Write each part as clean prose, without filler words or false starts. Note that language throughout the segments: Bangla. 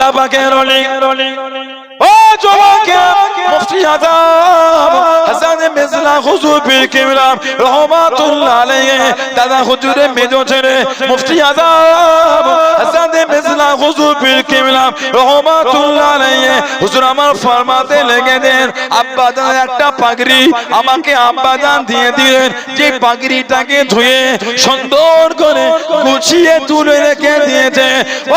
আল্লাহ পাকের ওলি ও যুবকেরা মুফতি আযম হাসান মিজলা হুজুর পীর কিবলা রাহমাতুল্লাহ আলাইহি দাদা হুজুরের মেজো ছেলে মুফতি আযম হাসান মিজলা হুজুর পীর কিবলা রাহমাতুল্লাহ আলাইহি হুজুর আমার ফরমাতে লেগে দেন আব্বা জান একটা পাগড়ি আমাকে আব্বা জান দিয়ে দিলেন যে পাগড়িটাকে ধুয়ে সুন্দর করে গুছিয়ে তুলে রেখে দিয়েছে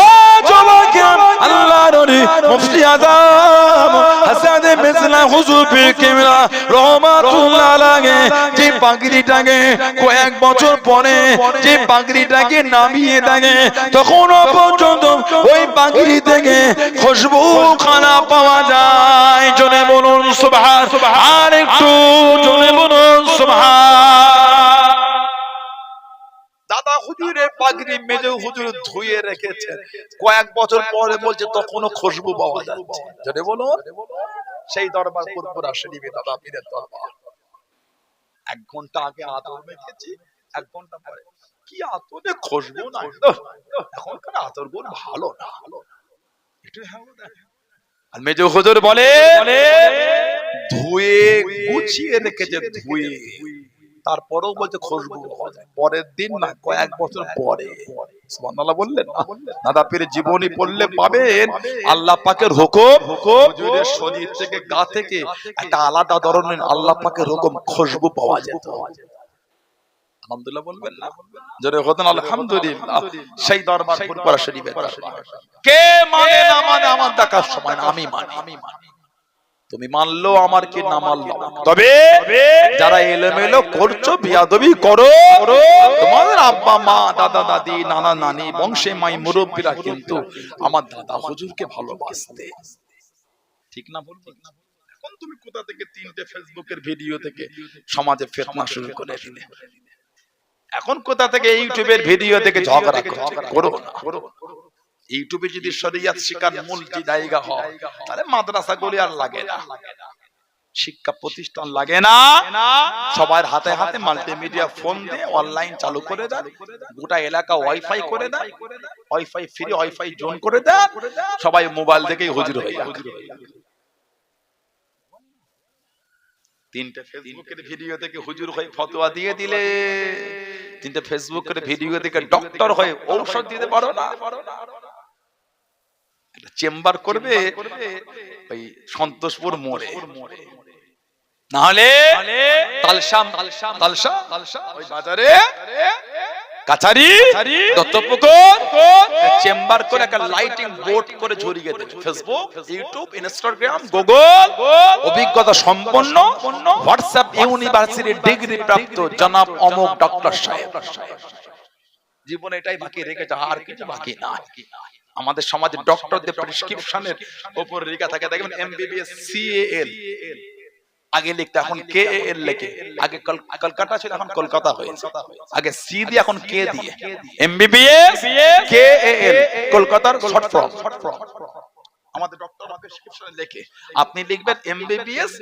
ও যুবকেরা আল্লাহর ওলি মুফতি আযম হাসান মিজলা হুজুর পীর কিবলা রাহমাতুল্লাহ আলাইহি যে পাগড়িটাকে কয়েক বছর পরে যে পাগড়িটাকে নামিয়ে দেয় তখনও পর্যন্ত ওই পাগড়ি থেকে খুশবু খানা পাওয়া যায় জোরে বলুন সুবহান আর একটু জোরে বলুন সুবহান দাদা হুজুরের পাগড়ি মেজো হুজুর ধুয়ে রেখেছে কয়েক বছর পরে বলছে তখনও খুশবু পাওয়া যাচ্ছে জোরে বলুন সেই দরবার পুরপুরা শরীফে দাদা পীরের দরবার 1 ঘন্টা আগে আতর মেখেছি 1 ঘন্টা পরে কি আতরে খুশবু না এখনকার আতর গুণ ভালো না একটু আর মেজো হুজুর বলে ধুয়ে গুছিয়ে রেখেছে ধুয়ে তারপরেও বলছে খুশবু পরের দিন না কয়েক বছর পরে সুবহানাল্লাহ বললেন না দাদা পীরের জীবনী পড়লে পাবেন আল্লাহ পাকের হুকুম হুজুরের শরীর থেকে গা থেকে একটা আলাদা ধরনের আল্লাহ পাকের হুকুম খুশবু পাওয়া যেত আলহামদুলিল্লাহ বলবেন না জোরে বলেন আলহামদুলিল্লাহ সেই দরবার পুরপুরা শরীফের দরবার কে মানে না মানে আমার দেখার সময় না আমি মানি তুমি মানলো আমার কি না মানলো তবে যারা এলোমেলো করছো বিয়াদবি করো তোমাদের আব্বা মা দাদা দাদি নানা নানি বংশে মাই মুরব্বীরা কিন্তু আমার দাদা হুজুরকে ভালোবাসতে ঠিক না বল এখন তুমি কোথা থেকে 3টে ফেসবুকের ভিডিও থেকে সমাজে ফিতনা শুরু করে দিলে এখন কোথা থেকে ইউটিউবের ভিডিও থেকে ঝগড়া করো না ইউটিউবে যদি শরিয়ত শিক্ষার মূল যে জায়গা হয় তাহলে মাদ্রাসাগুলি আর লাগে না শিক্ষা প্রতিষ্ঠান লাগে না সবার হাতে হাতে মাল্টিমিডিয়া ফোন দিয়ে অনলাইন চালু করে দেন গোটা এলাকা ওয়াইফাই করে দেন ওয়াইফাই ফ্রি ওয়াইফাই জোন করে দেন সবাই মোবাইল থেকেই হুজুর হয়ে যায় 3টে ফেসবুকের ভিডিও থেকে হুজুর হয়ে ফতোয়া দিয়ে দিলে 3টে ফেসবুকের ভিডিও থেকে ডক্টর হয়ে ঔষধ দিতে পারো না চেম্বার করবে ওই সন্তোষপুর মোড়ে না হলে তালসা ওই বাজারে কাছারি দত্তপুকুর চেম্বার করে একটা লাইটিং বোর্ড করে ঝরিয়ে দেবে ফেসবুক ইউটিউব ইনস্টাগ্রাম গুগল অভিজ্ঞতা সম্পন্ন হোয়াটসঅ্যাপ ইউনিভার্সিটি ডিগ্রি প্রাপ্ত জনাব অমুক ডক্টর সাহেব জীবনে এটাই বাকি রেখেছে আর কিছু বাকি না আমাদের সমাজে ডক্টরদের প্রেসক্রিপশনের উপর লেখা থাকে দেখবেন এমবিবিএস সিএএল আগে লিখতে এখন কেএএল লেখে আগে কলকাতা ছিল এখন কলকাতা হয়েছে আগে সি দিয়ে এখন কে দিয়ে এমবিবিএস কেএএল কলকাতার শর্ট ফর্ম আমাদের ডক্টর প্রেসক্রিপশনে লেখে আপনি লিখবেন এমবিবিএস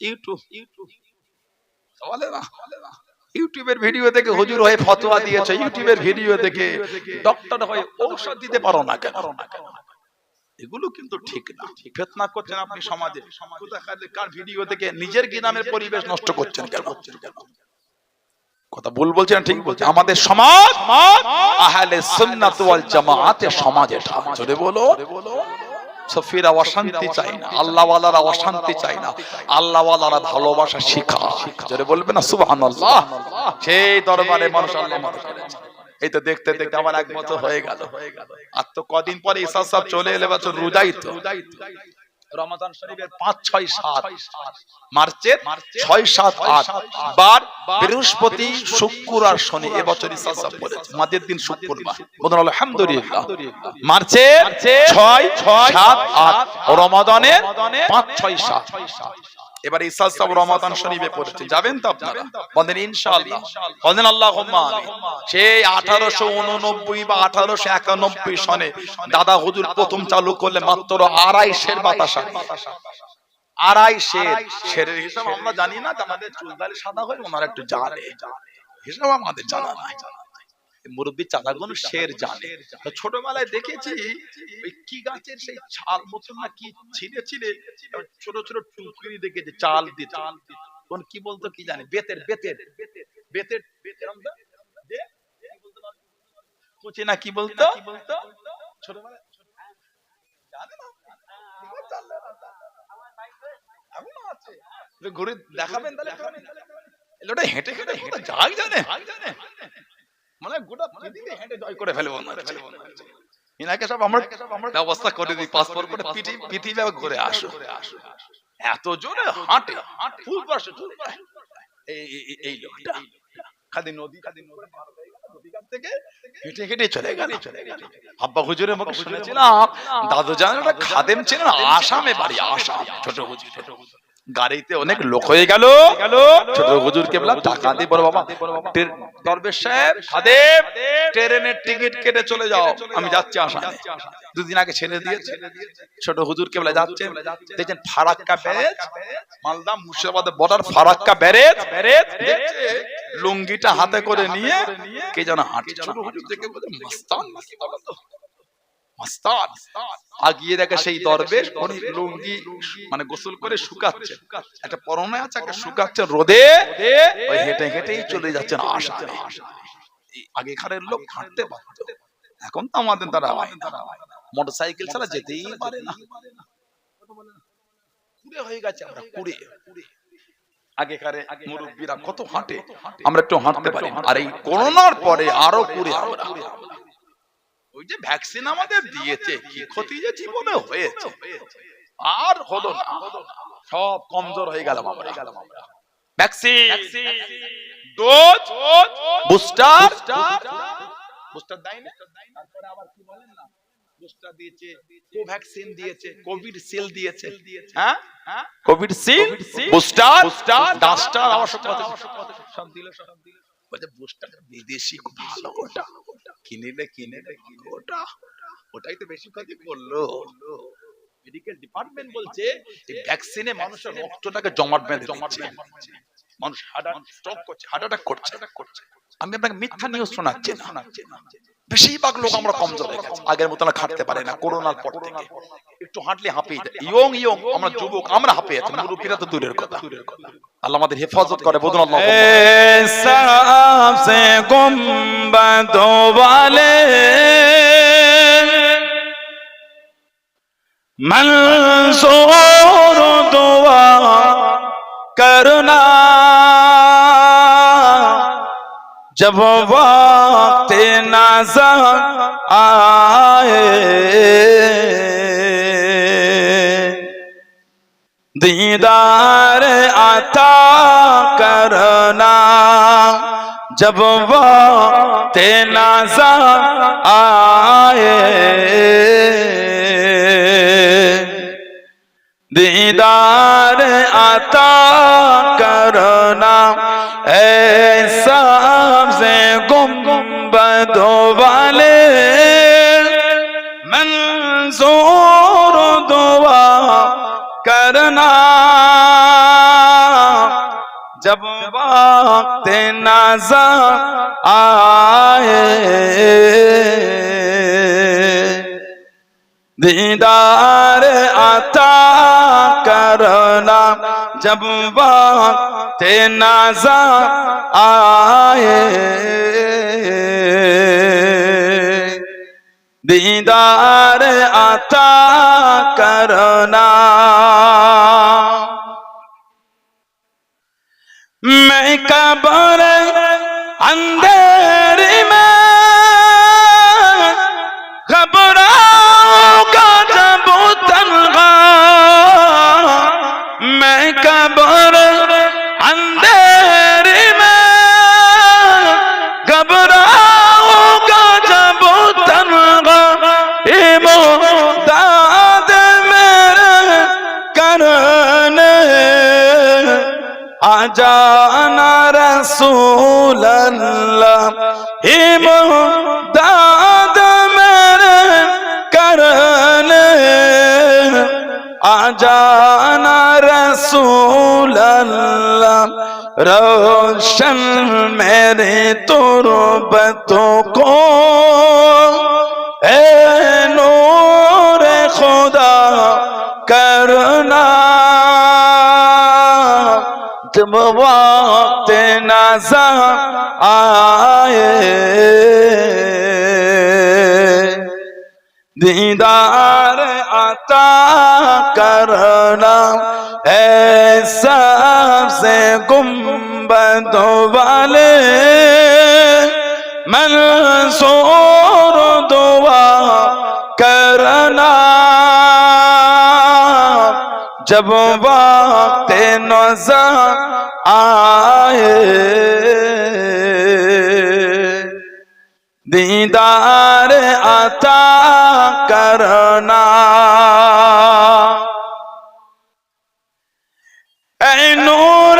ইউটিউব বলে না ইউটিউবের ভিডিও থেকে হুজুর হয়ে ফতোয়া দিয়েছে ইউটিউবের ভিডিও থেকে ডক্টর হয়ে ঔষধ দিতে পারো না কেন এগুলো কিন্তু ঠিক না ফিতনা করছেন আপনি সমাজে কার ভিডিও থেকে নিজের গ্রামের পরিবেশ নষ্ট করছেন কেন কথা ভুল বলছেন ঠিক বলছেন আমাদের সমাজ আহলে সুন্নাত ওয়াল জামাআতের সমাজ এটা জোরে বলো সফিরা অশান্তি চাই না আল্লাহ ওয়ালারা অশান্তি চাই না আল্লাহ ওয়ালারা ভালোবাসা শেখায় জোরে বলবেন না সুবহানাল্লাহ সেই দরবারে মানুষ আল্লাহ মাফ করেছে এই তো দেখতে দেখতে আমার 1 বছর হয়ে গেল আর তো কদিন পরে ঈসা সাহেব চলে এলে বছর রোজাই তো রমাদান শরীফের 5 6 7 মার্চের 6 7 8 বার বৃহস্পতি শুক্র আর শনি এবছর ঈসা সাহেব পড়েছে মাঝের দিন শুক্রবার বলুন আলহামদুলিল্লাহ মার্চের 6 7 8 রমাদানের 5 6 7 এবার ঈসা সাহেব রমাদান শরীফে পড়েছে যাবেন তো আপনারা বলেন ইনশাআল্লাহ বলেন আল্লাহুম্মা আমিন সেই 1889 বা 1891 সনে দাদা হুজুর প্রথম চালু করলে মাত্র 2.5 বাতাসা 2.5 শেরের হিসাব আমরা জানি না আমাদের চুলদারি সাদা হয় ওনার একটু জানে হিসাব আমাদের জানা নাই মুরব্বী চালাগুন শের জানে। ছোটবেলায় দেখেছি ওই কি গাছের সেই ছাল মতন না কি ছিঁড়ে ছিঁড়ে ছোট ছোট টুকরি দেখেছি চাল দিয়ে কোন কি বলতো কি জানি বেতের বেতের বেতের কুচি না কি বলতো ছোটবেলায় জানে না ঘুরে দেখাবেন তাহলে ওটা হেঁটে হেঁটে হেঁটে যাই জানে মানে গোটা পৃথিবী হেঁটে জয় করে ফেলবো না ইনাকে সব আমরা ব্যবস্থা করে দিই পাসপোর্ট করে পৃথিবী ঘুরে আসো এত জোরে হাঁটে ফুল বর্ষে এই লোকটা খাদি নদী থেকে হেঁটে হেঁটে চলে গেল আব্বা হুজুরের মুখে শুনেছিলাম দাদু জানেন ওটা খাদেম ছিলেন আসামে বাড়ি আসাম ছোট হুজুর গাড়িতে অনেক লোক হয়ে গেল ছোট হুজুরকে বললাম টাকা দিয়ে বলো বাবা দরবেশ সাহেব খাদেম ট্রেনের টিকিট কেটে চলে যাও আমি যাচ্ছি আসামে দুদিন আগে ছেড়ে দিয়েছে ছোট হুজুরকে বলে যাচ্ছে দেখছেন Farakka barrage Malda Murshidabad border Farakka barrage লুঙ্গিটা হাতে করে নিয়ে কে যেন হাঁটছে ছোট হুজুর দেখে বলে মস্তান নাকি বলো তো মস্তান আগিয়ে দেখে সেই দরবেশ উনি লুঙ্গি মানে গোসল করে শুকাচ্ছে একটা পরনে আছে একটা শুকাচ্ছে রোদে ওই হেঁটে হেঁটেই চলে যাচ্ছেন আসামে আগেকারের লোক হাঁটতে পারত এখন তো আমাদের দ্বারা হয় না মোটরসাইকেল ছাড়া যেতেই পারে না কুড়ে হয়ে গেছে আমরা কুড়ে আগেকারে মুরব্বীরা কত হাঁটে আমরা একটু হাঁটতে পারি আর এই করোনার পরে আরো কুড়ে আমরা ওই যে ভ্যাকসিন আমাদের দিয়েছে কি ক্ষতি যে জীবনে হয়েছে আর হলো না সব কমজোর হয়ে গেলাম আমরা ভ্যাকসিন ডোজ বুস্টার বুস্টার দেয় না তারপরে আবার কি বলেন না বুস্টার দিয়েছে কোভ্যাক্সিন দিয়েছে কোভিড সিল দিয়েছে হ্যাঁ কোভিড সিল বুস্টার ডাস্টার আবশ্যক সব দিল বলে বুস্টার বিদেশি খুব ভালো ওটা কিনে ওটা ওটাই তো বেশি ক্ষতি করলো মেডিকেল ডিপার্টমেন্ট বলছে এই ভ্যাকসিনে মানুষের রক্তটাকে জমাট বেঁধে দিচ্ছে মানুষ হার্ট স্ট্রোক করছে হার্ট অ্যাটাক করছে আমি আপনাকে মিথ্যা নিউজ শোনাচ্ছি না বেশিরভাগ লোক আমরা কমজোর হয়ে গেছি আগের মতো না খাটতে পারে না করোনার পর থেকে একটু হাঁটলে হাঁপিয়ে যায় ইয়ং আমরা যুবক আমরা হাঁপিয়ে যাচ্ছি মুরব্বীরা তো দূরের কথা আল্লাহ আমাদের হেফাজত করে বলুন আল্লাহ सबसे गुंबद वाले मंसूर दुआ करना जब वक्त नज़र आए दीदार अता करना जब वक्त नज़र आए दीदार अता करना ऐसा से गुंबद वाले मंसूर दुआ करना जब वक्त नज़र आए दीदार अता करना जब वक्त नज़र आए दीदार अता करना मैं कब्र अंधेरे में घबराऊंगा जब तन्हा मैं कब्र अंधेरे में घबराऊंगा जब तन्हा इमदाद मेरे करने आ जाना रसूल अल्लाह इमदाद मेरे करने आ जाना रसूल अल्लाह रोशन मेरे तुरबतों को ए नूर खुदा करना जब वक्त नज़र आए दीदार अता करना ऐसा से गुंबदों वाले मंसूर दुआ करना जब वक्त नज़र आए दीदार अता करना ऐ नूर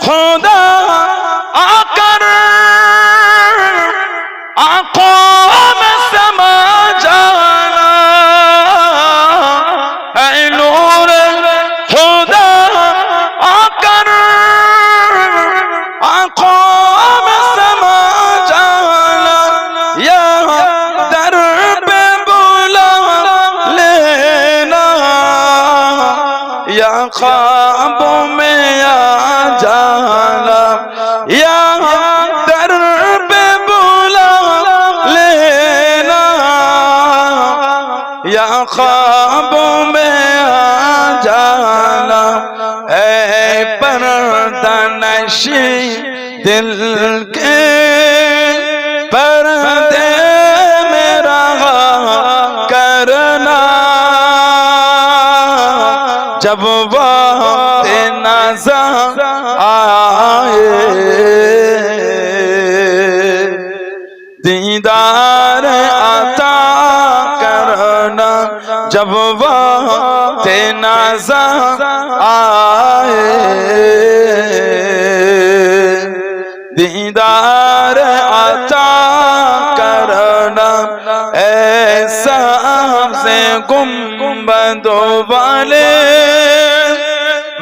खुदा आकर आंखों में समा जाना ऐ नूर खुदा आकर आंखों में समा जाना या दर पे बुला लेना या ख्वाबों में आ जाना या दर पे बुला लेना या ख्वाबों में आ जाना ऐ पर्दा नशी दिल के पर्दे में रहा करना जब वक्त नज़र आए दीदार अता करना जब वक्त नज़र आए दीदार अता करना ऐसा से गुंबदों वाले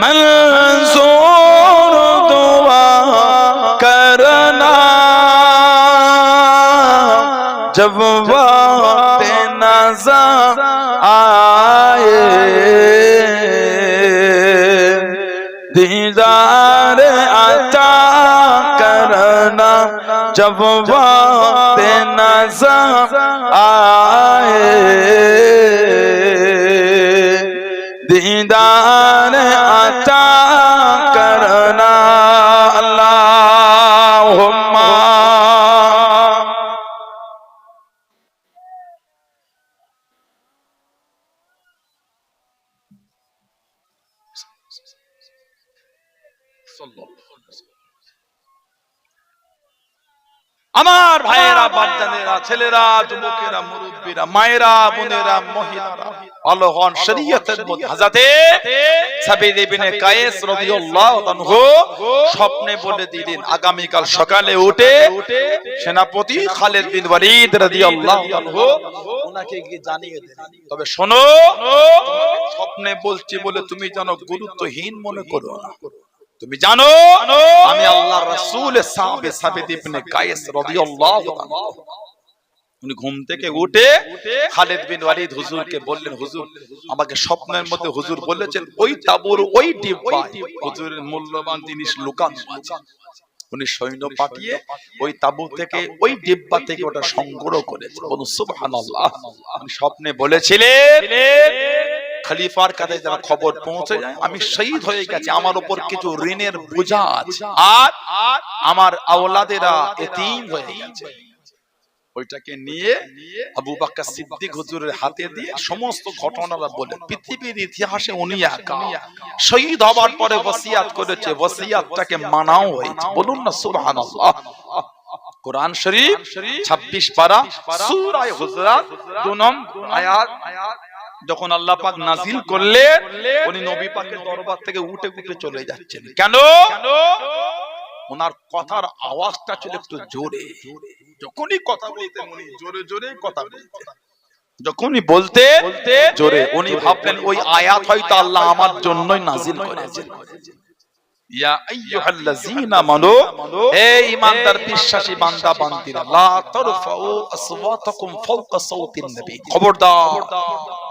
मंसूर दुआ करना जब वक्त नज़र आए दीदार अता करना जब वक्त नज़र आए दीदार अता करना अल्लाहुम्मा আমার ভাইয়েরা, বাচ্চাদেরা, ছেলেরা, যুবকেরা, মুরব্বীরা, মায়েরা, বোনেরা, মহিলারা, আল্লাহর শরীয়তের মধ্যে হযরতে সাবিত ইবনে কায়েস রাদিয়াল্লাহু আনহু স্বপ্নে বলে দিলেন আগামী কাল সকালে উঠে সেনাপতি খালিদ বিন ওয়ালিদ রাদিয়াল্লাহু আনহু ওনাকে গিয়ে জানিয়ে দেন। তবে শোনো, স্বপ্নে বলছি বলে তুমি যেন গুরুত্বহীন মনে করো না। তুমি জানো আমি আল্লাহর রাসূল সাবিত ইবনে কায়েস রাদিয়াল্লাহু আনহু। উনি ঘুম থেকে উঠে খালিদ বিন ওয়ালিদ হুজুরকে বললেন, হুজুর আমাকে স্বপ্নের মধ্যে হুজুর বলেছেন ওই তাঁবুর ওই ডিব্বায় হুজুরের মূল্যবান জিনিস লুকানো আছে। উনি সৈন্য পাঠিয়ে ওই তাঁবু থেকে ওই ডিব্বা থেকে ওটা সংগ্রহ করেছে। বলুন সুবহানাল্লাহ। উনি স্বপ্নে বলেছিলেন খলিফার কাছে যেন খবর পৌঁছে যায় আমি শহীদ হয়ে গেছি, আমার উপর কিছু ঋণের বোঝা আছে আর আমার আওলাদেরা এতিম হয়ে গেছে। ওইটাকে নিয়ে আবু বকর সিদ্দিক হুজুরের হাতে দিয়ে সমস্ত ঘটনাটা বলে পৃথিবীর ইতিহাসে উনি একা শহীদ হবার পরে ওসিয়াত করেছে, ওসিয়াতটাকে মানাও হয়েছে। বলুন না সুবহানাল্লাহ। কোরআন শরীফ 26 পারা সূরা হুজুরাত 2 নম্বর আয়াত যখন আল্লাহ পাক নাজিল করলেন উনি নবী পাকের দরবার থেকে উঠে উঠে চলে যাচ্ছেন। কেন? ওনার কথার আওয়াজটা ছিল একটু জোরে। যখনই কথা বলতেন উনি জোরে জোরে কথা বলতেন। যখনই বলতে জোরে, উনি ভাবলেন ওই আয়াত হয়তো আল্লাহ আমার জন্যই নাজিল করেছেন। ইয়া আইয়ুহাল্লাযীনা আমানু, হে ঈমানদার বিশ্বাসী বান্দা বান্দীরা, লা তারফাউ আসওয়াতাকুম ফাওকা সাওতিন নবী, খবরদার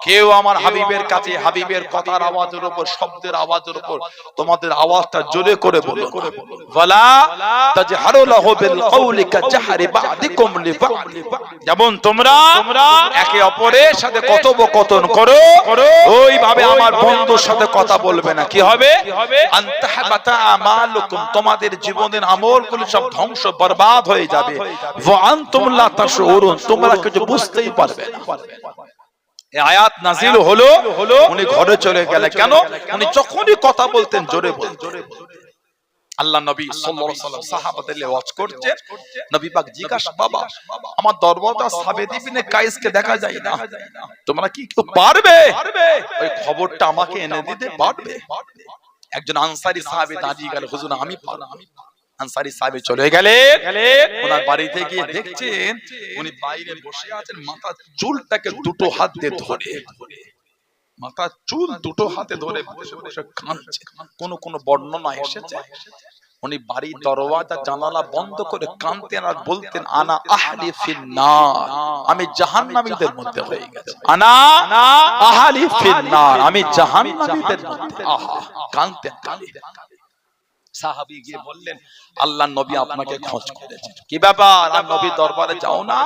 কেউ আমার হাবিবের কাছে হাবিবের কথার আওয়াজের উপর, শব্দের আওয়াজের উপর তোমাদের আওয়াজটা জোরে করে বলো না। ওয়ালা তাজহারু লাহু বিল কওলি কাজহারি বা'দিকুম লিবা'দ, যেমন তোমরা একে অপরের সাথে কথোপকথন করো ওইভাবে আমার বন্ধুর সাথে কথা বলবে না। কি হবে? আনতাহবাতা আমালুকুম, তোমাদের জীবনের আমলগুলো সব ধ্বংস বরবাদ হয়ে যাবে। ওয়া আনতুম লা তাশউরুন, তোমরা কিছু বুঝতেই পারবে না। এই আয়াত নাযিল হলো, উনি ঘরে চলে গেলেন। কেন? উনি যখনই কথা বলতেন জোরে বলতেন। আল্লাহ নবী সাল্লাল্লাহু আলাইহি ওয়াসাল্লাম সাহাবাদের ওয়াজ করছেন, নবী পাক জিজ্ঞাসা, বাবা আমার দরবারটা সাবেদ ইবনে কাইসকে দেখা যায় না, তোমরা কি কেউ পারবে ওই খবরটা আমাকে এনে দিতে পারবে? একজন আনসারী সাহাবী দাঁড়িয়ে গেল, হুজুর আমি পারব। আনসারী সাহাবী চলে গেলেন, ওনার বাড়িতে গিয়ে দেখছেন উনি বাইরে বসে আছেন, মাথার চুলটাকে দুটো হাত দিয়ে ধরে, মাথার চুল দুটো হাতে ধরে বসে বসে কাঁদছে। কোন কোন বর্ণনা এসেছে উনি বাড়ির দরওয়াজা জানালা বন্ধ করে কাঁদতেন আর বলতেন, আনা আহলি ফিন্নার, আমি জাহান্নামীদের মধ্যে হয়ে গেছি। আনা আহলি ফিন্নার, আমি জাহান্নামীদের মধ্যে। আহা, কাঁদতেন। সাহাবী গিয়ে বললেন, আল্লাহর নবী আপনাকে খোঁজ করেছেন, কি ব্যাপার? আমি নবীর দরবারে যাও না?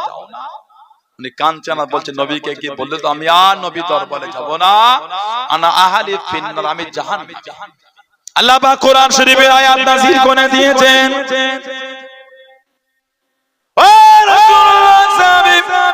উনি কাঁদছেন আর বলছেন, নবীকে কি বললে তো আমি আর নবীর দরবারে যাব না। আনা আহলি ফিন্নার, আমি জাহান্নামী। আল্লাহ পাক কোরআন শরীফের আয়াত নাযিল করে দিয়েছেন, ও রাসূলুল্লাহ সাল্লাল্লাহু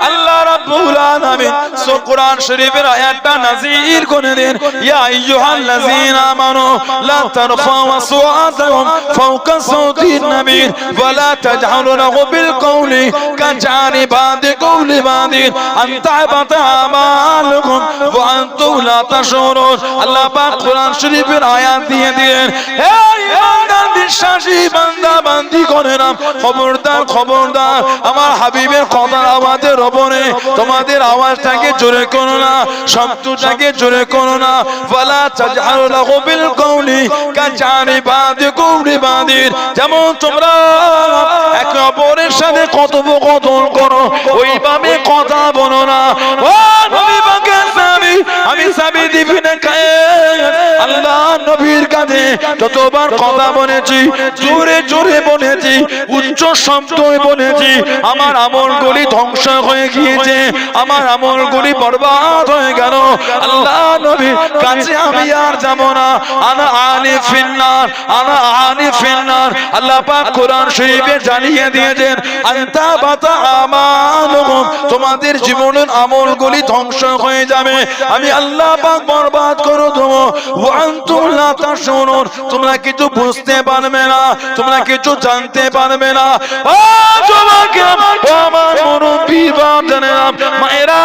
আল্লাহ রাব্বুল আলামিন সো কোরআন শরীফের আয়াতটা নাযিল করে দেন, ইয়া আইয়ুহাল্লাযীনা আমানু লা তারফাউ আসওয়াতাকুম ফাওকা সাওতিন নবী ওয়া লা তাজহারু লাহু বিল কওলি কাজহারি বা'দিকুম লিবা'দিন আন তাহবাতা আমালুকুম ওয়া আনতুম লা তাশউরুন। আল্লাহ পাক কোরআন শরীফের আয়াত দিয়ে দিলেন, হে ঈমানদার বিশ্বাসী বান্দা বান্দি করেন, খবরদার খবরদার আমার হাবিবের কথার আওয়াজের উপরে তোমাদের আওয়াজটাকে জোরে করো না, শব্দটাকে জোরে করো না। ওয়ালা তাজহারু লাহু বিল কওলি কাজহারি বা'দিকুম লিবা'দিন, যেমন তোমরা একে অপরের সাথে কথোপকথন করো ওইভাবে কথা বলো না। ও নবী পাকের সাহাবী, আমি সাবিত ইবনে কায়েস আল্লাহ নবীর কাছে যতবার কথা বলেছি, জোরে জোরে বলেছি, উচ্চ শব্দে বলেছি, আমার আমলগুলি ধ্বংস হয়ে গিয়েছে, আমার আমলগুলি বরবাদ হয়ে গেল। আল্লাহ নবীর কাছে আমি আর যাব না। আনা আহলি ফিন্নার, আনা আহলি ফিন্নার। আল্লাহ পাক কোরআন শরীফে জানিয়ে দিয়েছেন, আনতা বাতা আমালুকুম, তোমাদের জীবনের আমলগুলি ধ্বংস হয়ে যাবে, আমি আল্লাহ পাক বরবাদ করে দেব। ওয়া আনতুম লা তাশউরুন, তোমরা কিছু বুঝতে পারবে না, তোমরা কিছু জানতে পারবে না। ও তোমাকে আমার মুরব্বি বাপজানেরা, মায়েরা,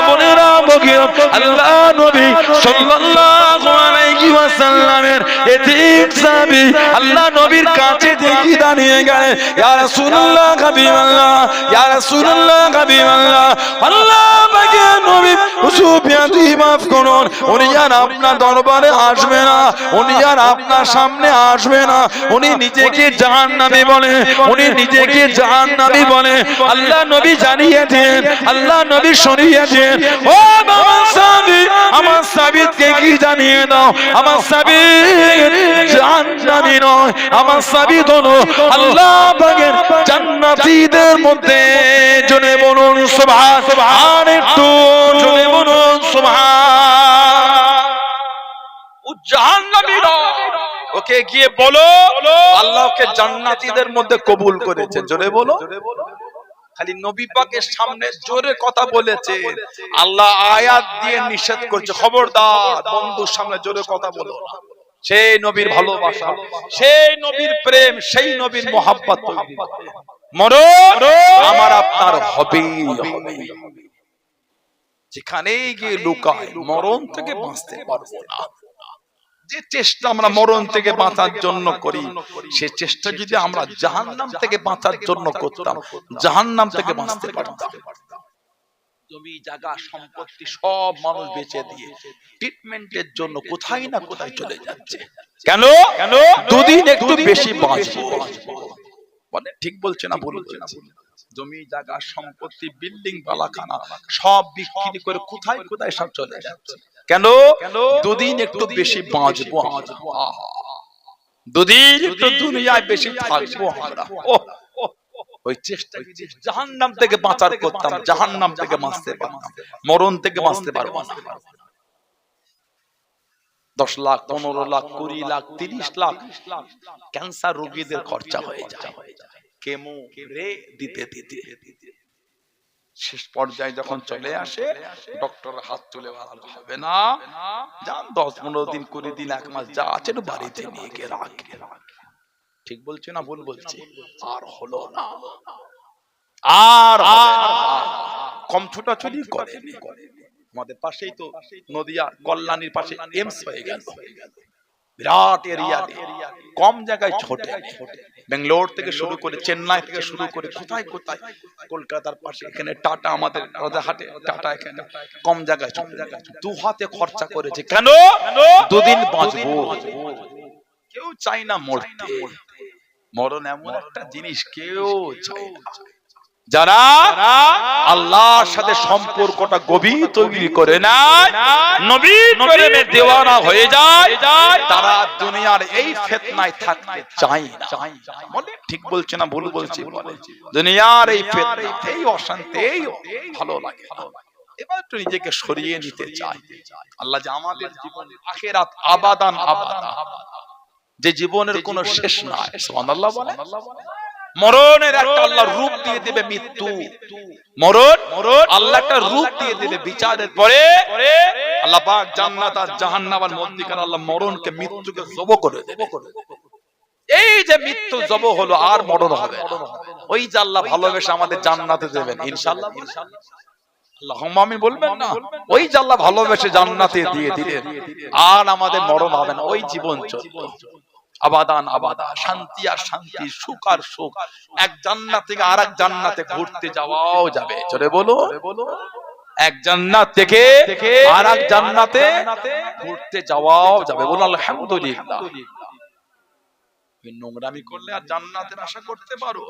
বোনেরা, বগিরা, আল্লাহ নবী সাল্লাল্লাহু আলাইহি ওয়াসাল্লামের এতিম সাহাবী আল্লাহ নবীর কাছে দেখি দাঁড়িয়ে গেলেন, ইয়া রাসূলুল্লাহ হাবিবাল্লাহ, ইয়া রাসূলুল্লাহ হাবিবাল্লাহ, আল্লাহ পাকের নবী সুফিয়াতি মাফ করুন, উনি আর আপনার দরবারে আসবে না, উনি আর আপনার সামনে আসবে না, উনি নিজেকে জাহান্নামী বলে, উনি নিজেকে জাহান্নামী বলে। আল্লাহ নবী জানিয়েছেন, আল্লাহ নবী শুনিয়েছেন। ও আমার সাহাবী, আমার সাহাবীকে কি জানিয়ে দাও, আমার সাহাবী জাহান্নামী নয়, আমার সাহাবী হলো আল্লাহ পাকের জান্নাতীদের মধ্যে। জোরে বলুন সুবহান, আর একটু জোরে বলুন সুবহান। ও জাহান্নামী নয়, ওকে গিয়ে বলো আল্লাহকে জান্নাতীদের মধ্যে কবুল করেছে। জোরে বলো। খালি নবী পাকের সামনে জোরে কথা বলেছে, আল্লাহ আয়াত দিয়ে নিষেধ করছে, খবরদার বন্ধুর সামনে জোরে কথা বলো না। সেই নবীর ভালোবাসা, সেই নবীর প্রেম, সেই নবীর মহাব্বত তৈরি করতে মরণ আমার আপনার হবেই হবে। যেখানেই গিয়ে লুকায় মরণ থেকে বাঁচতে পারবো না। যে চেষ্টা আমরা মরণ থেকে বাঁচার জন্য করি, সে চেষ্টা যদি আমরা জাহান্নাম থেকে বাঁচার জন্য করতাম, জাহান্নাম থেকে বাঁচতে পারতাম। জমি জায়গা সম্পত্তি সব মানুষ বেচে দিয়ে ট্রিটমেন্টের জন্য কোথায় না কোথায় চলে যাচ্ছে। কেন? দুদিন একটু বেশি বাঁচবো। বলে ঠিক বলছে না ভুল বলছে? জমি জায়গা সম্পত্তি বিল্ডিং বালাখানা সব বিক্রি করে কোথায় কোথায় সব চলে যাচ্ছে। কেন? দুদিন একটু বেশি বাঁচবো আমরা, দুদিন একটু দুনিয়ায় বেশি থাকবো আমরা। ওই চেষ্টা জাহান্নাম থেকে বাঁচার করতাম, জাহান্নাম থেকে বাঁচতে পারতাম, মরণ থেকে বাঁচতে পারবো না। 10 লাখ 15 লাখ 20 লাখ 30 লাখ ক্যান্সার রোগীদের খরচা হয়ে যায় কেমো রে দিতে দিতে। শেষ পর্যায়ে যখন চলে আসে ডক্টর হাত তুলে বলা হবে না, যান 10-15 দিন 20 দিন 1 মাস যা আছে বাড়িতে নিয়ে গিয়ে রাখে। ঠিক বলছে না ভুল বলছে? আর হলো না, আর কম ছোটাছুটি করে। আমাদের পাশেই তো নদিয়া কল্যাণীর পাশে এমস হয়ে গেল, বিরাট এরিয়া, কম জায়গায় ছোটে। বেঙ্গালোর থেকে শুরু করে চেন্নাই থেকে শুরু করে কোথায় কোথায়, কলকাতার পাশে এখানে টাটা, আমাদের রাজারহাটে টাটা, এখানে কম জায়গায় 2 হাতে খরচা করেছে। কেন? দুদিন বাঁচবো। কেউ চাই না মরতে, মরণ এমন একটা জিনিস কেউ চায় না। যারা আল্লাহর সাথে সম্পর্কটা গভীর তৈরি করে নেয়, নবীর প্রেমে দেওয়ানা হয়ে যায়, তারা দুনিয়ার এই ফিতনায় থাকতে চায় না। বলে ঠিক বলছে না ভুল বলছে? বলে দুনিয়ার এই ফিতনা, এই অশান্তি, এই ভালো লাগে, এবার তো নিজেকে সরিয়ে নিতে চায়। আল্লাহ যে আমাদের জীবন আখিরাত আবাদান আবাদা, যে জীবনের কোনো শেষ নাই, সুবহানাল্লাহ বলে। মরণের একটা আল্লাহ রূপ দিয়ে দেবে মৃত্যু, মরণ আল্লাহ একটা রূপ দিয়ে দেবে বিচারের পরে। আল্লাহ পাক জান্নাত আর জাহান্নামের মধ্যখানে আল্লাহ মরণকে মৃত্যুকে জব করে দেবে। এই যে মৃত্যু জব হলো, আর মরণ হবে না। ওই যে আল্লাহ ভালোবেসে আমাদের জান্নাতে দেবেন ইনশাআল্লাহ, আল্লাহুম্মা আমিন বলবেন না? ওই যে আল্লাহ ভালোবেসে জান্নাতে দিয়ে দিলেন, আর আমাদের মরণ হবে না। ওই জীবন চলবে আবাদান আবাদা, শান্তি আর শান্তি, সুখ আর সুখ। এক জান্নাত থেকে আরেক জান্নাতে ঘুরতে যাওয়াও যাবে। চলে বলো, এক জান্নাত থেকে আরেক জান্নাতে ঘুরতে যাওয়াও যাবে। বলো আলহামদুলিল্লাহ। নোংরামি করলে আর জান্নাতের আশা করতে পারো?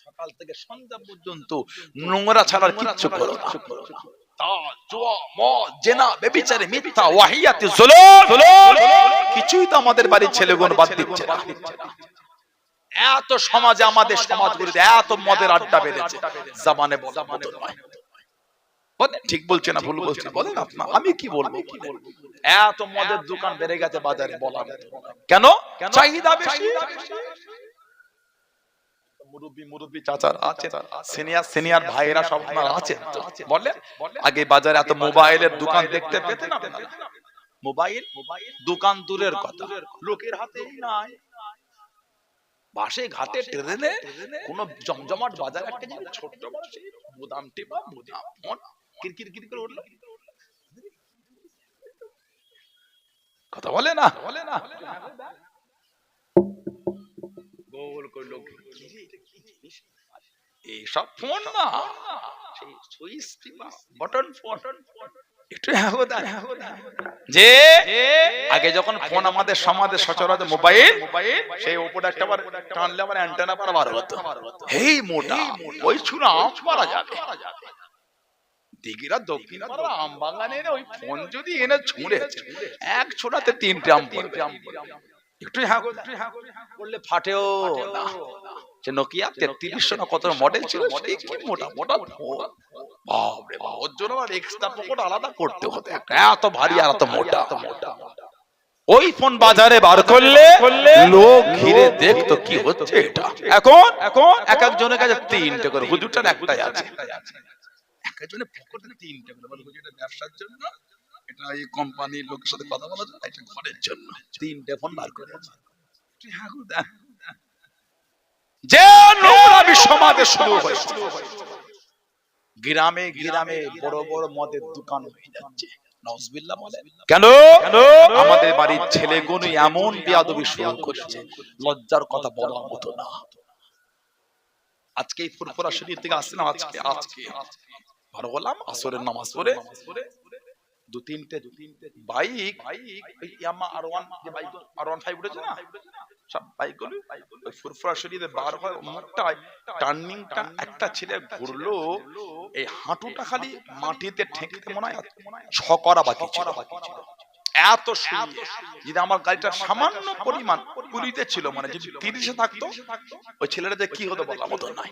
সকাল থেকে সন্ধ্যা পর্যন্ত নোংরা ছাড়ার কিচ্ছু করো না। কিছুই তো আমাদের বাড়ির ছেলেগুলো বাদ দিচ্ছে না। এত সমাজে, আমাদের সমাজগুলিতে এত মদের আড্ডা বেড়েছে, জামানে বলা মতো নয়। ঠিক বলছে না ভুল বলছে? বলেন আপনা, আমি কি বলবো? এত মদের দোকান বেড়ে গেছে বাজারে, বলা কেন? চাহিদা বেশি। মুরব্বি চাচারা আছেন, সিনিয়র ভাইয়েরা সব আছেন, বলেন আগে বাজারে এত মোবাইলের দোকান দেখতে পেতেন আপনারা? মোবাইল দোকান দূরের কথা, লোকের হাতেই নাই। বাসে ঘাটে ট্রেনে কোন জমজমাট বাজার একটা জিনিস ছোট্ট বাসে বুদাম টিপা বুদাম মন কিরকির কির করে উঠলো, কথা বলে না? গোল করলো এইসব ফোন না, সেই সুইচ টিপা বাটন ফোন। একটু যে আগে যখন ফোন আমাদের সমাজে সচরাচর মোবাইল, সেই উপরে একটা বার টানলে আমার অ্যান্টেনা পার বার হতো, এই মোটা ওই ছুরা আম পারা যাবে। দিঘিরা দক্ষিণ পাড়া আম বাগানে ওই ফোন যদি এনে ছুঁড়েছে, এক ছোড়াতে 3টে আম পড়বে। একটু হ্যাঁ করলে ফাটেও না। সে নোকিয়া 3300 না কত মডেল ছিল, কি মোটা মোটা ফোন, বাপরে বাপ। ওর জন্য আর এক্সট্রা পকেট আলাদা করতে হতো, এত ভারী আর এত মোটা। ওই ফোন বাজারে বার করলে লোক ঘিরে দেখতো কি হচ্ছে এটা। এখন এক একজনের কাছে 3টে করে, হুজুরটার একটাই আছে। এক একজনের পকেটে 3টে করে, বলে হুজুর এটা ব্যবসার জন্য, এটা এই কোম্পানির লোকের সাথে কথা বলার জন্য, এটা ঘরের জন্য। 3টে ফোন বার করে যে নোংরামি সমাজে শুরু হয়েছে। গ্রামে গ্রামে বড় বড় মদের দোকান হয়ে যাচ্ছে, নাউজুবিল্লাহ বলেন। কেন? আমাদের বাড়ির ছেলেগুলো এমন বেয়াদবি শুরু করেছে, লজ্জার কথা বলার মতো না। আজকে এই ফুরফুরা শরীর থেকে আসছে না, আজকে ভালো বললাম, আসরের নামাজ পড়ে দু তিনটে বাইক, ওই ইয়ামা R1 যে বাইক R15 উঠেছে না, সব বাইকগুলো ওই ফুরফুরা শরীরে বার হয় মুখটায় টার্নিংটা একটা ছেলে ঘুরলো, এই হাঁটুটা খালি মাটিতে ঠেকতে মনে হয় 6 করা বাকি ছিল। এত সুন্দর। যদি আমার গাড়িটা সামান্য পরিমাণ 20-তে ছিল, মানে যদি 30-এ থাকতো ওই ছেলেটাদের কি হতো বলার মতো নাই।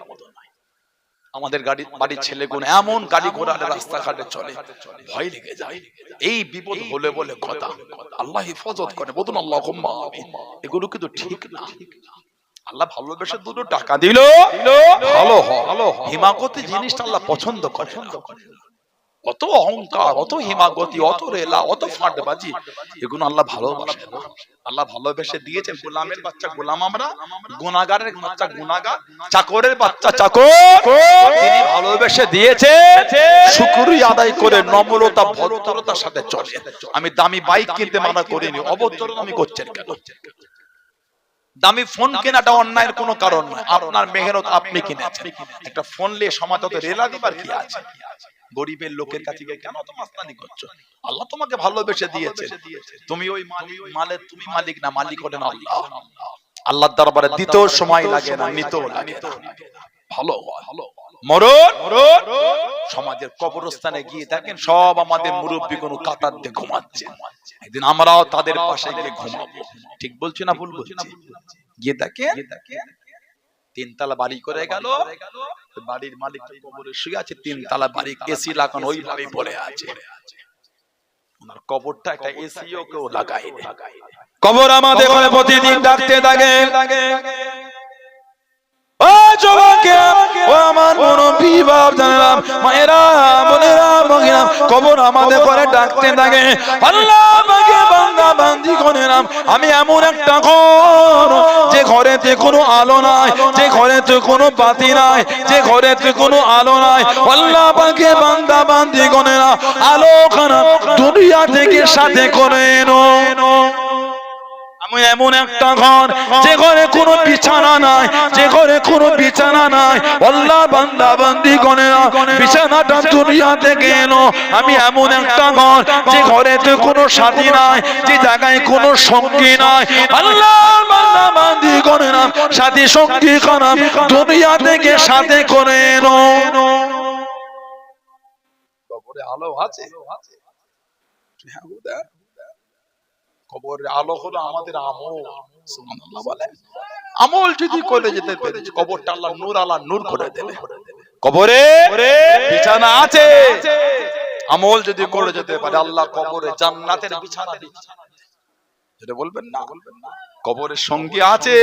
আমাদের বাড়ির ছেলেগুলো এমন গাড়ি ঘোড়ালে রাস্তাঘাটে চলে, ভয় লেগে যায়। এই বিপদ হলে বলে কথা, আল্লাহ হেফাজত করে, বলুন আল্লাহুম্মা আমিন। এগুলো কিন্তু ঠিক না। আল্লাহ ভালোবেসে দুটো টাকা দিল, ভালো হয়। হিমাগতি জিনিসটা আল্লাহ পছন্দ করে না। অত অহংকার, অত হিমাগতি, অত রেলা, অত ফাঁটবাজি, এগুলো আল্লাহ ভালোবাসে না। আল্লাহ ভালোবেসে দিয়েছেন গোলামের বাচ্চা গোলাম আমরা, গুনাহগারের বাচ্চা গুনাহগার, চাকরের বাচ্চা চাকর, তিনি ভালোবেসে দিয়েছে। শুকরিয়া আদায় করে নম্রতা ভদ্রতার সাথে চলে। আমি দামি বাইক কিনতে মানা করিনি, অভদ্রতা আমি করছেন কেন? দামি ফোন কেনাটা অন্যায়ের কোনো কারণ নয়, আপনার মেহনত আপনি কিনেছেন। একটা ফোন নিয়ে সমাজ হতে রেলা দিবার কি আছে? গরিবের লোকের কাছে গিয়ে কেন তো মাস্তানি করছো? আল্লাহ তোমাকে ভালোবেসে দিয়েছে, তুমি ওই মালের তুমি মালিক না, মালিক হলেন আল্লাহ। আল্লাহর দরবারে দিতেও সময় লাগে না, নিতেও লাগে না। ভালো মরণ সমাজের কবরস্থানে গিয়ে দেখেন সব আমাদের মুরব্বী কোনো কাতার দিয়ে ঘুমাচ্ছে, একদিন আমরাও তাদের পাশে গিয়ে ঘুমাবো। ঠিক বলছি না ভুল বলছি? গিয়ে দেখেন 3 তলা বাড়ি করে গেল, বাড়ির মালিক কবরে শুয়ে আছে, 3 তলা বাড়ি এসি লাগানো ওইভাবে পড়ে আছে। ওনার কবরটা একটা এসিও কেউ লাগায়নি। কবর আমাদের ঘরে প্রতিদিন ডাকতে থাকে, ও যুবকে, ও আমার মুরব্বি বাপ জানেরাম, মায়েরা, বোনেরা, মহিলা, কবর আমাদের ঘরে ডাকতে থাকে। আল্লাহ আমাকে বান্দা বান্দি করেরাম, আমি এমন একটা ঘর, যে ঘরেতে কোনো আলো নাই, যে ঘরেতে কোনো বাতি নাই, যে ঘরেতে কোনো আলো নাই। আল্লাহ আমাকে বান্দা বান্দি করেরাম, আলো খানা দুনিয়া থেকে সাথে করে এনো। আমি এমন একটা ঘর, যে ঘরে কোনো বিছানা নাই, যে ঘরে কোনো বিছানা নাই। আল্লাহ বান্দা বান্দি করে বিছানাটা দুনিয়া থেকে এলো। আমি এমন একটা ঘর, যে ঘরেতে কোনো সাথী নাই, যে জায়গায় কোনো সঙ্গী নাই। আল্লাহ বান্দা বান্দি করে না সাথী সঙ্গী খারাপ দুনিয়া থেকে সাথে করে এলো। কবরে আলো আছে, কবরের আলো হলো আমাদের আমল। সুবহানাল্লাহ বলেন। আমল যদি করে যেতে পারে কবরটা আল্লাহ নূর করে দেবে। কবরে বিছানা আছে, আমল যদি করে যেতে পারে আল্লাহ কবরে জান্নাতের বিছানা দিচ্ছে। যেটা বলবেন না, কবরের সঙ্গী আছে,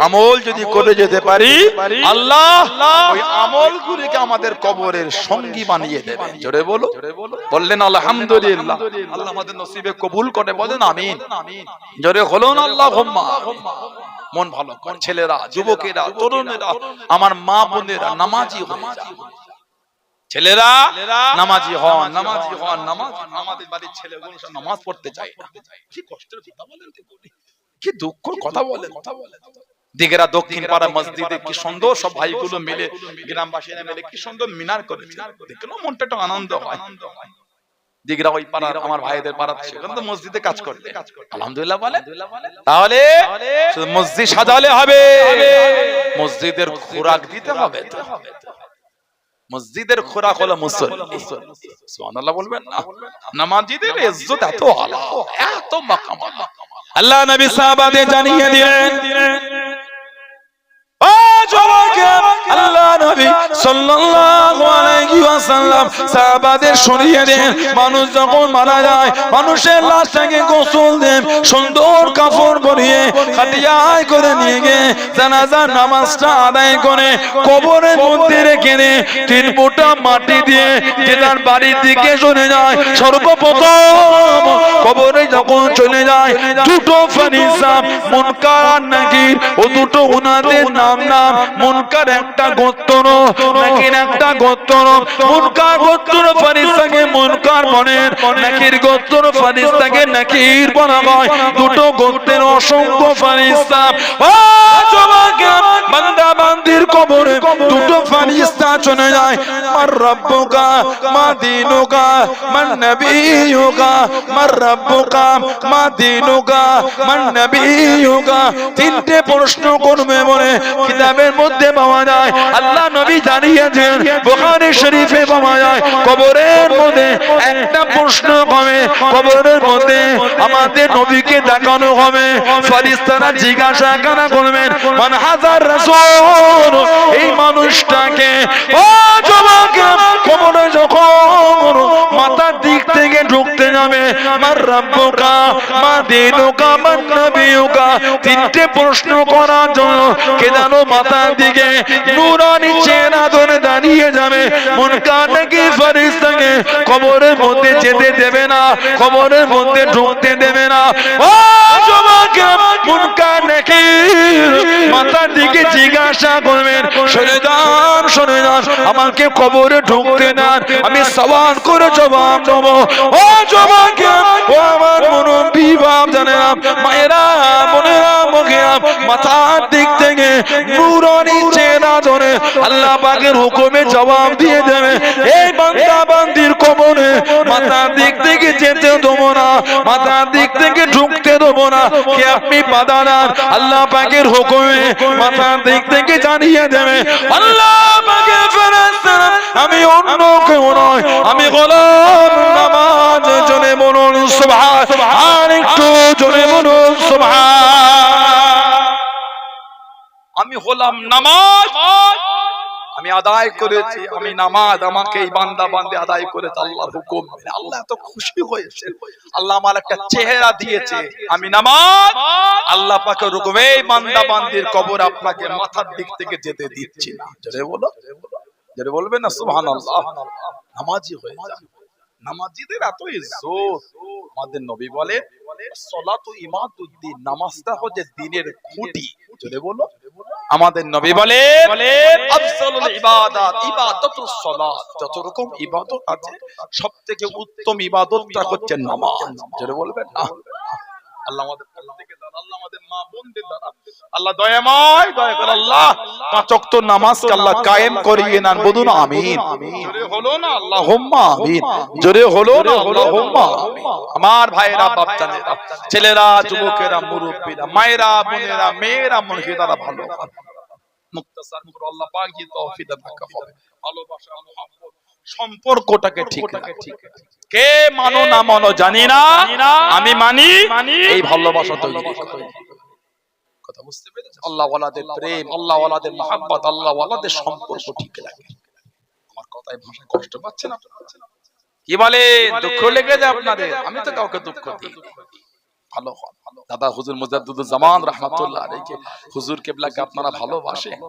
আমল যদি করে যেতে পারি আল্লাহ ওই আমলগুলিকে আমাদের কবরের সঙ্গী বানিয়ে দেবে। জোরে বলো, বললেন আলহামদুলিল্লাহ। আল্লাহ আমাদের নসিবে কবুল করে, বলেন আমিন। জোরে বলুন আল্লাহুম্মা। মন ভালো করে ছেলেরা, যুবকেরা, তরুণেরা, আমার মা বোনেরা নামাজি হয়ে যান। ছেলেরা নামাজি হন, নামাজি হন। নামাজ আমাদের বাড়ির ছেলেগুলো সব নামাজ পড়তে চায় না। কি কষ্টের কথা বলেন, কি দুঃখের কথা বলেন। দিগেরা দক্ষিণ পাড়া মসজিদে কি সুন্দর সব ভাইগুলো মিলে, গ্রামবাসীরা মিলে কি সুন্দর মিনার করেছে, দেখলেও মনটা একটু আনন্দ হয়। দিগরা ওই পাড়ার আমার ভাইদের পাড়া, সেখানে তো মসজিদে কাজ করতে আলহামদুলিল্লাহ বলে। তাহলে মসজিদ সাজালে হবে, মসজিদের খোরাক দিতে হবে। মসজিদের খোরাক হলো মুসল্লি। সুবহানাল্লাহ বলবেন না? নামাজীদের ইজ্জত এত আলা, এত মাকাম আলা। আল্লাহ নবী সাহাবাদের জানিয়ে দিলেন, ও যুবক, আল্লাহ নবী সাল্লাল্লাহু আলাইহি ওয়াসাল্লাম সাহাবাদের শুনিয়ে দেন, মানুষ যখন মারা যায় মানুষের লাশটাকে গোসল দেন, সুন্দর কাপড় পরিয়ে খাটিয়ায় করে নিয়ে গিয়ে জানাজার নামাজটা আদায় করে কবরের মধ্যে রেখে দেন। 3 ফোঁটা মাটি দিয়ে যে তার বাড়ির দিকে চলে যায়, সর্বপ্রথম কবরে যখন চলে যায় দুটো ফেরেশতা মুনকার আর নাকির, ও দুটো উনাদের নাম মুনকার একটা গোত্র, নাকির একটা গোত্র। মুনকার গোত্র ফেরেশতাকে মুনকার বলেন, নাকির গোত্র ফেরেশতাকে নাকির বলা হয়। দুটো গোত্রের অসংখ্য ফেরেশতা ও জবাকে বান্দা বান্দির কবরে দুটো ফেরেশতা চলে যায়। মার রব্বুকা মা দীনুকা মান নবিয়ুকা, মার রব্বুকা মা দীনুকা মান নবিয়ুকা, তিনটে প্রশ্ন করবে বলে কিতাবের মধ্যে পাওয়া যায়। আল্লাহ নবী জানিয়েছেন, বুখারী শরীফে পাওয়া যায়, কবরের মধ্যে একটা প্রশ্ন হবে, কবরের মধ্যে আমাদের নবীকে দেখানো হবে। ফেরেশতারা জিজ্ঞাসা করবেন, মান হাজার রাসূল, এই মানুষটাকে ও জবাকে কবরে যখন মাথার দিক থেকে ঢুকতে যাবে, মার রব্বুকা মা দীনুকা মান নবিয়ুকা, তিনটে প্রশ্ন করার জন্য কে যেন মাথার দিকে নূরানি চেহারা ধরে দাঁড়িয়ে যাবে। মুনকার নাকির ফেরেশতাকে কবরের মধ্যে যেতে দেবে না, কবরের মধ্যে ঢুকতে দেবে না। ও জবাকে মুনকার নাকির মাথার দিকে জিজ্ঞাসা করবেন, শুনে যান শুনে যান, আমাকে কবরে ঢুকতে দেন, আমি সওয়াল করে জবাব দেব। ও জবাকে ও আমার মুরব্বি বাপ জানেরা, মায়েরা বোনেরা মুখিয়া, মাথার দিক থেকে নূরানি চেহারা ধরে আল্লাহ পাকের হুকুমে জবাব দিয়ে দেবে, এই বান্দা বান্দির কবরে মাথার দিক থেকে যেতে দেবো না, মাথার দিক থেকে ঢুকতে দেবো না। কে আপনি বাধা দেন, আল্লাহ পাকের হুকুমে মাথার দিক থেকে জানিয়ে দেবে, আল্লাহ পাকের ফেরেশতারা, আমি অন্য কেউ নয়, আমি গোলাম নামাজ। জোরে বলুন সুবহান, আর একটু জোরে বলুন সুবহান। আমি হলাম নামাজ, আমি আদায় করেছি, আমি নামাজ, আমাকে এই বান্দা বান্দে আদায় করেছে আল্লাহর হুকুম। আল্লাহ এত খুশি হয়েছে, আল্লাহ আমার একটা চেহারা দিয়েছে, আমি নামাজ, আল্লাহ পাকের হুকুমে এই বান্দা বান্দির কবর আপনাকে মাথার দিক থেকে যেতে দিচ্ছি না। জোরে বলো, জোরে বলবেন না সুবহানাল্লাহ। নামাজি হয়ে যান, নামাজিদের এত ইজ্জত। আমাদের নবী বলে, সালাতু ইমাদুদ্দিন, নামাজটা হচ্ছে দ্বীনের খুঁটি। জোরে বলো, আমাদের নবী বলে আফজালুল ইবাদাত ইবাদাতুস সালাত, যত রকম ইবাদত আছে সবথেকে উত্তম ইবাদতটা হচ্ছে নামাজ। জোরে বলবেন না। আল্লাহ আমাদের প্রত্যেককে দান, আল্লাহ আমাদের মা বোনদের দান, আল্লাহ দয়াময়, দয়া করে আল্লাহ পাঁচ ওয়াক্ত নামাজকে আল্লাহ কায়েম করিয়ে নেন। বলুন আমিন। জোরে হলো না আল্লাহুম্মা আমিন, জোরে হলো না আল্লাহুম্মা আমিন। আমার ভাইরা বাপজানেরা, ছেলেরা, যুবকেরা, মুরব্বিরা, মায়েরা, বোনেরা, মেয়েরা, মহিলারা, ভালো মুক্তাসার করে আল্লাহ পাক দিয়ে তৌফিক দান হবে। ভালোবাসা, মহব্বত, সম্পর্কটাকে ঠিক রাখে। কে মানো না মানো জানি না, আমি মানি, এই ভালোবাসা তৈরি করে। কথা বুঝতে পেরেছেন? আল্লাহ ওয়ালাদের প্রেম, আল্লাহ ওয়ালাদের মহব্বত, আল্লাহ ওয়ালাদের সম্পর্ক ঠিক রাখে। আমার কথায় ভাষা কষ্ট পাচ্ছেন আপনারা? কি বলে, দুঃখ লেগে যায় আপনাদের? আমি তো কাউকে দুঃখ দিই। ভালো হন। দাদা হুজুর মুজাদ্দিদুল জামান রাহমাতুল্লাহ আলাইহি, হুজুর কিবলাকে আপনারা ভালোবাসেন?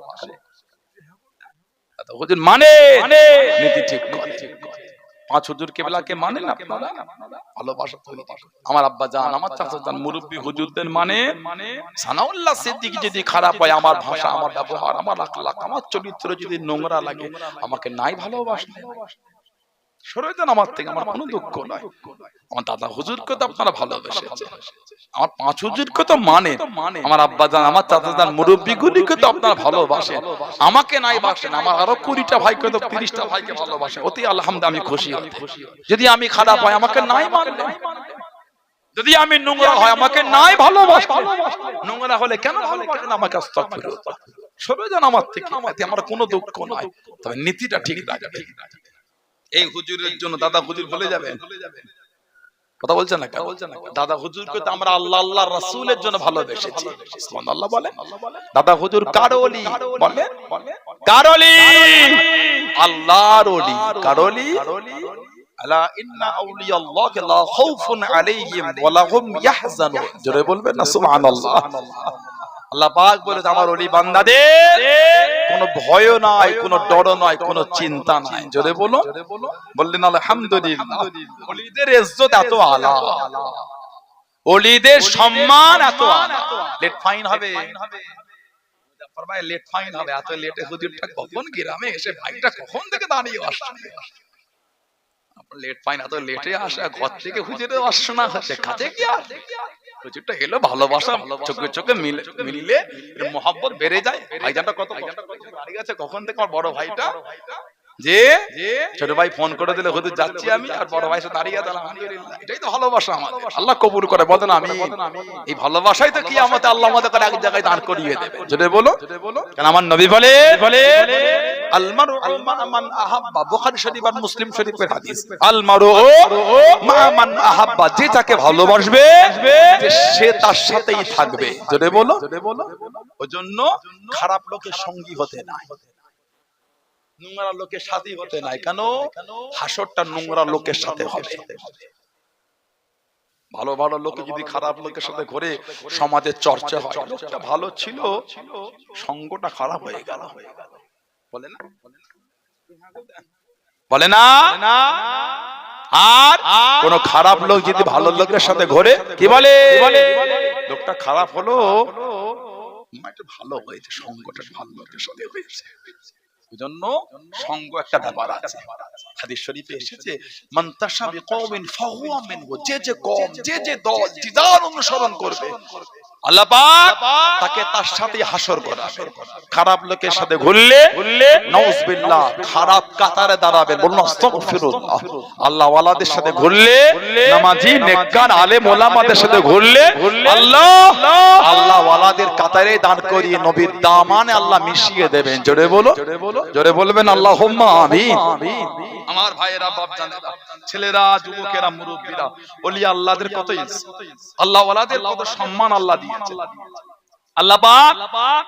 দাদা হুজুর মানে নীতি ঠিক করে। পাঁচ হুজুর কিবলাকে মানেন আপনারা? ভালোবাসা তৈরি। আমার আব্বা জান, আমার চাচা জান, মুরব্বি হুজুরদের মানে সানাউল্লাহ সিদ্দিকী যদি খারাপ হয়, আমার ভাষা, আমার ব্যবহার, আমার আখলাক, আমার চরিত্র যদি নোংরা লাগে, আমাকে নাই ভালোবাসেন, সরে যান আমার থেকে, আমার কোনো দুঃখ নাই। আমার দাদা হুজুরকে তো আপনারা ভালোবেসেছেন, আমার পাঁচ হুজুরকে তো মানে, আমার আব্বা জান, আমার চাচা জান, মুরব্বি গুলিকে তো আপনারা ভালোবাসেন, আমাকে নাই বাসেন। আমার আরো 20টা ভাইকে তো 30টা ভাইকে ভালোবাসেন, অতি আলহামদুলিল্লাহ, আমি খুশি হই। যদি আমি খারাপ হয়, আমাকে নাই মানলেন। যদি আমি নোংরা হয়, আমাকে নাই ভালোবাসেন। নোংরা হলে কেন ভালোবাসেন আমাকে? আস্তাগফিরুল্লাহ, সরে যান আমার থেকে, এতে আমার কোনো দুঃখ নাই। তবে নীতিটা ঠিক রাখবেন। এই হুজুরের জন্য দাদা হুজুর বলে যাবেন, কথা বলছেন না? দাদা হুজুরকে তো আমরা আল্লাহ আল্লাহ রাসূলের জন্য ভালোবেসেছি। সুবহানাল্লাহ বলেন। দাদা হুজুর কার ওলি? বলেন কার ওলি? আল্লাহর ওলি। কার ওলি? আলা ইন্না আউলিয়াল্লাহি লা খাউফুন আলাইহিম ওয়া লাহুম ইয়াহজানুন। জোরে বলবেন না সুবহানাল্লাহ। আল্লাহ পাক বলে, আমার ওলি বান্দাদের কোনো ভয় নাই, কোনো ডর নাই, কোনো চিন্তা নাই। জোরে বলো, বললেন আলহামদুলিল্লাহ। ওলিদের ইজ্জত এত আলা, ওলিদের সম্মান এত আলা। লেট ফাইন হবে আর ভাই লেট ফাইন হবে, এত লেটে হুজুরটা কখন গ্রামে এসে ভাইটা কখন থেকে দাঁড়িয়ে আসছে, লেট ফাইন এত লেটে আসা, ঘর থেকে হুজুরে আসছে না হচ্ছে কাছে কি আর হুজুরটা এলো, ভালোবাসা চোখে চোখে মিললে মহব্বত বেড়ে যায়। ভাইজানটা কত দাঁড়িয়ে আছে কখন থেকে, আমার বড় ভাইটা যে ছোট ভাই ফোন করে দিলে হুজুর যাচ্ছি আমি, আর বড় ভাই সাথে দাঁড়িয়ে আছে, আলহামদুলিল্লাহ। এটাই তো ভালোবাসা আমাদের, আল্লাহ কবুল করে বলেন আমি। এই ভালোবাসাই তো কিয়ামতে আল্লাহ আমাদের করে এক জায়গায় দাঁড় করিয়ে দেবে, যদি বলো কারণ আমার নবী বলে আল মারউ মা মান আহাব্বা, বুখারী শরীফ আর মুসলিম শরীফের হাদিস, আল মারউ মা মান আহাব্বা, যে যাকে ভালোবাসবে সে তার সাথেই থাকবে, যদি বলো। ওজন্য খারাপ লোকের সঙ্গী হতে নাই, নোংরা লোকের সাথে হতে নাই। কেন? হাসরটা নোংরা লোকের সাথে হবে। ভালো ভালো লোক যদি খারাপ লোকের সাথে ঘুরে সমাজের চর্চা হয়, লোকটা ভালো ছিল সঙ্গটা খারাপ হয়ে গেল, বলে না বলে না। আর কোন খারাপ লোক যদি ভালো লোকের সাথে ঘুরে কি বলে, লোকটা খারাপ হলো একটু ভালো হয়েছে, সঙ্গটা ভালো লোকের সাথে হয়েছে। এজন্য সঙ্গ একটা ব্যাপার আছে, হাদিস শরীফে এসেছে মান তাশা বিকওমিন ফাহুয়া মিনহু, যে যে কওম যে যে দল যার অনুসরণ করবে আল্লাহ পাক তাকে তার সাথে হাসর করাবে। খারাপ লোকের সাথে ঘুরলে নাউজুবিল্লাহ খারাপ কাতারে দাঁড়াবেন, বলুন আস্তাগফিরুল্লাহ। আল্লাহ ওয়ালাদের সাথে ঘুরলে, নামাজি নেককার আলেম ওলামাদের সাথে ঘুরলে আল্লাহ ওয়ালাদের কাতারে দাঁড় করিয়ে নবীর দামানে আল্লাহ মিশিয়ে দেবেন। জোরে বলো, জোরে বলবেন আল্লাহুম্মা আমিন। আমার ভাইয়েরা, বাপজানেরা, ছেলেরা, যুবকেরা, মুরব্বীরা, ওলিয়া আল্লাহদের কত ইজ্জত, আল্লাহ ওয়ালাদের কত সম্মান আল্লাহ দিয়েছে। আল্লাহ পাক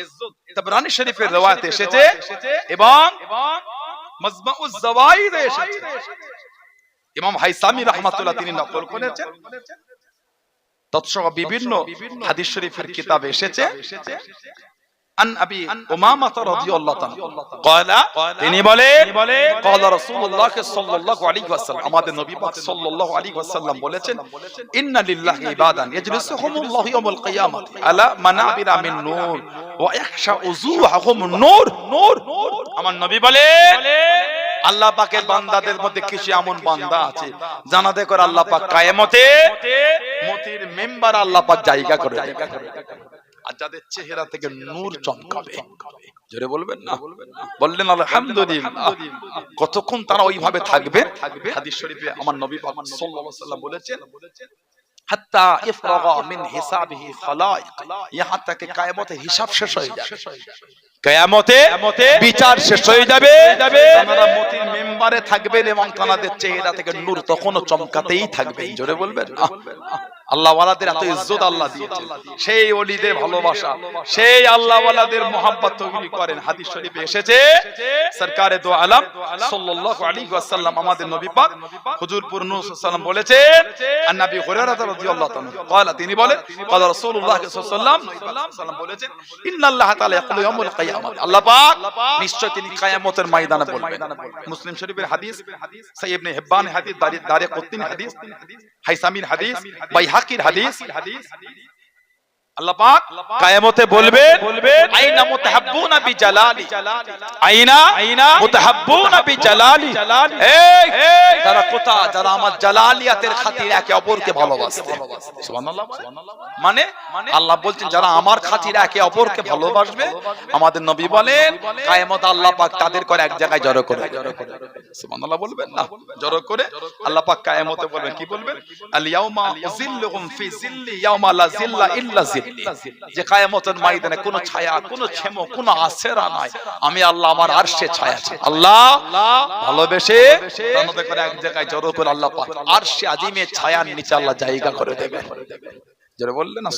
ইজ্জত তাবরানী শরীফের riwayat এসেছে এবং মাজমাউজ যাওয়াইদ এসেছে, ইমাম হাইসামি রাহমাতুল্লাহ তিনি নকল করেছেন। তৎসহ বিভিন্ন হাদিস শরীফের কিতাবে এসেছে আন আবি উমামা রাদিয়াল্লাহু তাআলা ক্বালা, তিনি বলে ক্বালা রাসূলুল্লাহ সাল্লাল্লাহু আলাইহি ওয়াসাল্লাম, আমাদের নবী পাক সাল্লাল্লাহু আলাইহি ওয়াসাল্লাম বলেছেন ইন্না লিল্লাহি ইবাদান ইয়াজলিসুহুমুল্লাহু ইয়াওমাল কিয়ামাতি আলা মানাবিরা মিন নূর ওয়া ইয়াখশা উযুহুহুম নূর নূর। আমার নবী বলে আল্লাহ পাকের বান্দাদের মধ্যে কিছু এমন বান্দা আছে জানাতে করে আল্লাহ পাক কিয়ামতে মতির মেম্বার আল্লাহ পাক জায়গা করে দেবে, আর যাদের চেহারা থেকে নূর চমকাবে। জোরে বলবেন না, বললেন আলহামদুলিল্লাহ। কতক্ষণ তারা ওইভাবে থাকবে? হাদিস শরীফে আমার নবী পাক সাল্লাল্লাহু আলাইহি ওয়াসাল্লাম বলেছেন হাত্তা ইফরাগা মিন হিসাবিহি খালাইক, ইহা তাকে কিয়ামতে হিসাব শেষ হয়ে যাবে, কিয়ামতে বিচার শেষ হয়ে যাবে, তারা মতির মেম্বারে থাকবেন এবং তাদের চেহারা থেকে নূর তখনও চমকাতেই থাকবে। জোরে বলবেন না। আল্লাহ ওয়ালাদের এত ইজ্জত আল্লাহ দিয়েছেন, সেই ওলিদের ভালোবাসা, সেই আল্লাহ ওয়ালাদের মুহাব্বত তৈরি করেন। হাদিস শরীফে এসেছে সরকারে দো আলম সাল্লাল্লাহু আলাইহি ওয়াসাল্লাম, আমাদের নবী পাক হুজুরপুর নূর সাল্লাল্লাহু আলাইহি ওয়াসাল্লাম বলেছেন আন নবী হুরায়রা রাদিয়াল্লাহু তাআলা قال, তিনি বলেন قال রাসূলুল্লাহ সাল্লাল্লাহু আলাইহি ওয়াসাল্লাম বলেছেন ইন্নাল্লাহ তাআলা ইয়াকুলু ইয়াউমুল কিয়ামাহ, আল্লাহ পাক নিশ্চয় তিনি কিয়ামতের ময়দানে বলবেন। মুসলিম শরীফের হাদিস, সহিহ ইবনে হিব্বান হাদিস, দারিকুতনি হাদিস, হাইসামির হাদিস, বাইহাকির হাদিস, আল্লাহ পাক কিয়ামতে বলবেন আইনা মুতাহাব্বুনা বিজালালি, আইনা মুতাহাব্বুনা বিজালালি, এই তারা কোথায় যারা আমার জালালিয়াতের খাতিরে একে অপরকে ভালোবাসে। সুবহানাল্লাহ। মানে আল্লাহ বলছেন যারা আমার খাতিরে একে অপরকে ভালোবাসবে, আমাদের নবী বলেন কিয়ামতে আল্লাহ পাক তাদের করে এক জায়গায় জড়ো করে। সুবহানাল্লাহ বলবেন না, জড়ো করে আল্লাহ পাক কিয়ামতে বলবেন, কি বলবেন? আল ইয়াউমা উযিল্লুহুম ফি যিল্লি ইয়াউমা লা যিল্লা ইল্লা যিল্লি, যে কিয়ামতের ময়দানে কোনো ছায়া, কোনো ছেমো, কোনো আছেরা নাই, আমি আল্লাহ আমার আরশে ছায়া আছে। আল্লাহ ভালোবেসে তাদের করে এক জায়গায় জড়ো করে আল্লাহ পাক আরশে আজিমের ছায়ার নিচে আল্লাহ জায়গা করে দেবেন। যারা বললেন না